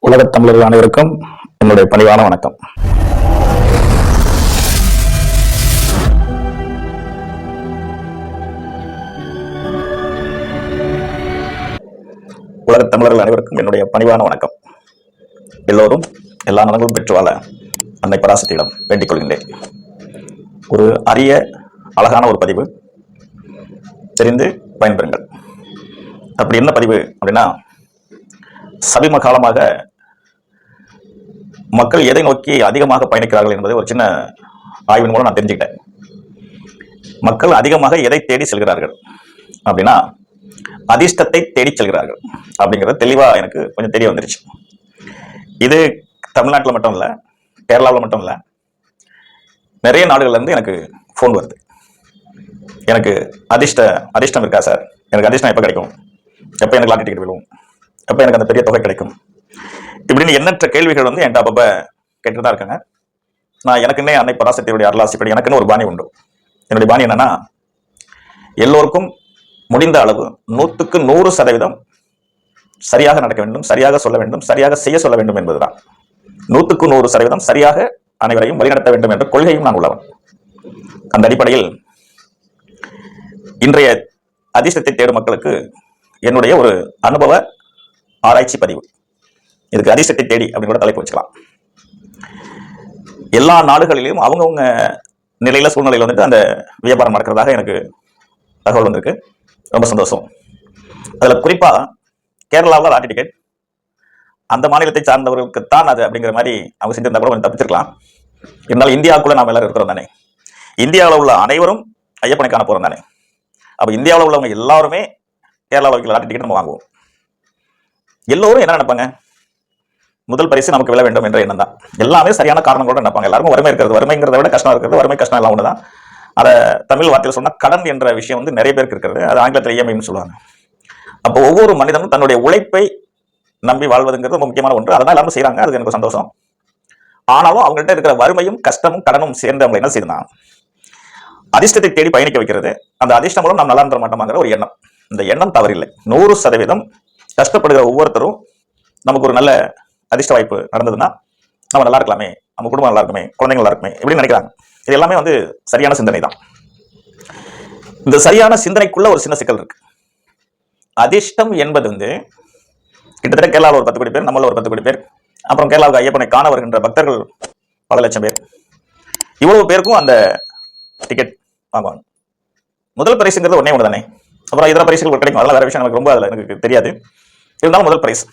உலகத் தமிழர்கள் அனைவருக்கும் என்னுடைய பணிவான வணக்கம். உலகத் தமிழர்கள் அனைவருக்கும் என்னுடைய பணிவான வணக்கம். எல்லோரும் எல்லா நலங்களும் பெற்று வாழ அன்னை பராசக்தியிடம் வேண்டிக் கொள்கின்றேன். ஒரு அரிய அழகான ஒரு பதிவு, தெரிந்து பயன்பெறுங்கள். அப்படி என்ன பதிவு அப்படின்னா, சமீப காலமாக மக்கள் எதை நோக்கி அதிகமாக பயணிக்கிறார்கள் என்பதை ஒரு சின்ன ஆய்வின் மூலம் நான் தெரிஞ்சுக்கிட்டேன். மக்கள் அதிகமாக எதை தேடி செல்கிறார்கள் அப்படின்னா, அதிர்ஷ்டத்தை தேடி செல்கிறார்கள் அப்படிங்கிறது தெளிவா எனக்கு கொஞ்சம் தெரிய வந்துருச்சு. இது தமிழ்நாட்டில் மட்டும் இல்லை, கேரளாவில் மட்டும் இல்லை, நிறைய நாடுகள்ல இருந்து எனக்கு ஃபோன் வருது. எனக்கு அதிர்ஷ்டம் இருக்கா சார், எனக்கு அதிர்ஷ்டம் எப்போ கிடைக்கும், எப்போ எனக்கு லாட்டரி டிக்கெட் விழுவும், எப்போ எனக்கு அந்த பெரிய தொகை கிடைக்கும், இப்படின்னு எண்ணற்ற கேள்விகள் வந்து என்கிட்ட அப்பப்ப கேட்டுதான் இருக்காங்க. நான் எனக்குன்னே அன்னை பராசக்தியுடைய அருளாசிப்படி எனக்குன்னு ஒரு பாணி உண்டு. என்னுடைய பாணி என்னன்னா, எல்லோருக்கும் முடிந்த அளவு 100% சரியாக நடக்க வேண்டும், சரியாக சொல்ல வேண்டும், சரியாக செய்ய சொல்ல வேண்டும் என்பதுதான். 100% சரியாக அனைவரையும் வழிநடத்த வேண்டும் என்ற கொள்கையும் நான் உள்ளவன். அந்த அடிப்படையில் இன்றைய அதிர்ஷ்டத்தை தேடும் மக்களுக்கு என்னுடைய ஒரு அனுபவ ஆராய்ச்சி பதிவு. இதுக்கு அதிர்ஷ்டத்தை தேடி அப்படின்னு கூட தலைப்பு வச்சுக்கலாம். எல்லா நாடுகளிலும் அவங்கவுங்க நிலையில சூழ்நிலையில் வந்துட்டு அந்த வியாபாரம் நடக்கிறதாக எனக்கு தகவல் வந்திருக்கு. ரொம்ப சந்தோஷம். அதுல குறிப்பா கேரளாவில் லாட்டரி டிக்கெட் அந்த மாநிலத்தை சார்ந்தவர்களுக்கு தான் அது அப்படிங்கிற மாதிரி அவங்க செஞ்சிருந்தா கூட கொஞ்சம் தப்பிச்சிருக்கலாம். இருந்தாலும் இந்தியாவுக்குள்ள நாம எல்லாரும் இருக்கிறோம் தானே, இந்தியாவில் உள்ள அனைவரும் ஐயப்பனை காண போறோம் தானே. அப்ப இந்தியாவில் உள்ளவங்க எல்லாருமே கேரளாவில் வைக்கிற லாட்டரி டிக்கெட் நம்ம வாங்குவோம். எல்லோரும் என்ன நினைப்பாங்க, முதல் பரிசு நமக்கு விழ வேண்டும் என்ற எண்ணம் தான். எல்லாமே சரியான காரணங்களோட நினைப்பாங்க. எல்லாருக்கும் வறுமை இருக்கிறது, வறுமைங்கிறத விட கஷ்டம் இருக்கிறது, வறுமை கஷ்டம் எல்லாம் ஒண்ணுதான். அதை தமிழ் வார்த்தையில் சொன்னா கடன் என்ற விஷயம் வந்து நிறைய பேருக்கு இருக்கிறது. அது ஆங்கிலத்தில் இஎம்ஐன்னு சொல்லுவாங்க. அப்போ ஒவ்வொரு மனிதனும் தன்னுடைய உழைப்பை நம்பி வாழ்வதுங்கிறது ரொம்ப முக்கியமான ஒன்று. அதெல்லாம் எல்லாரும் செய்யறாங்க, அதுக்கு எனக்கு சந்தோஷம். ஆனாலும் அவங்கள்ட்ட இருக்கிற வறுமையும் கஷ்டமும் கடனும் சேர்ந்து அவங்க என்ன செய்யணும், அதிர்ஷ்டத்தை தேடி பயணிக்க வைக்கிறது. அந்த அதிர்ஷ்டம் மூலம் நாம் நல்லா இருந்த மாட்டோமாங்கிற ஒரு எண்ணம். இந்த எண்ணம் தவறில்லை. 100% கஷ்டப்படுகிற ஒவ்வொருத்தரும் நமக்கு ஒரு நல்ல அதிர்ஷ்ட வாய்ப்பு நடந்ததுன்னா நம்ம நல்லா இருக்கலாமே, நம்ம குடும்பம் நல்லா இருக்குமே, குழந்தைங்க நல்லா இருக்குமே இப்படின்னு நினைக்கிறாங்க. இது எல்லாமே வந்து சரியான சிந்தனை தான். இந்த சரியான சிந்தனைக்குள்ள ஒரு சின்ன சிக்கல் இருக்கு. அதிர்ஷ்டம் என்பது வந்து கிட்டத்தட்ட கேரளாவில் ஒரு 10 கோடி பேர், நம்மள ஒரு 10 கோடி பேர், அப்புறம் கேரளாவுக்கு ஐயப்பனை காண வருகின்ற பக்தர்கள் பல லட்சம் பேர். இவ்வளவு பேருக்கும் அந்த டிக்கெட் வாங்குவாங்க. முதல் பரிசுங்கிறது ஒன்னே ஒன்று தானே. அப்புறம் இதர பரிசுகள் கிடைக்கும், அதெல்லாம் வேற விஷயம், நமக்கு ரொம்ப அதில் எனக்கு தெரியாது. இருந்தாலும் முதல் பரிசு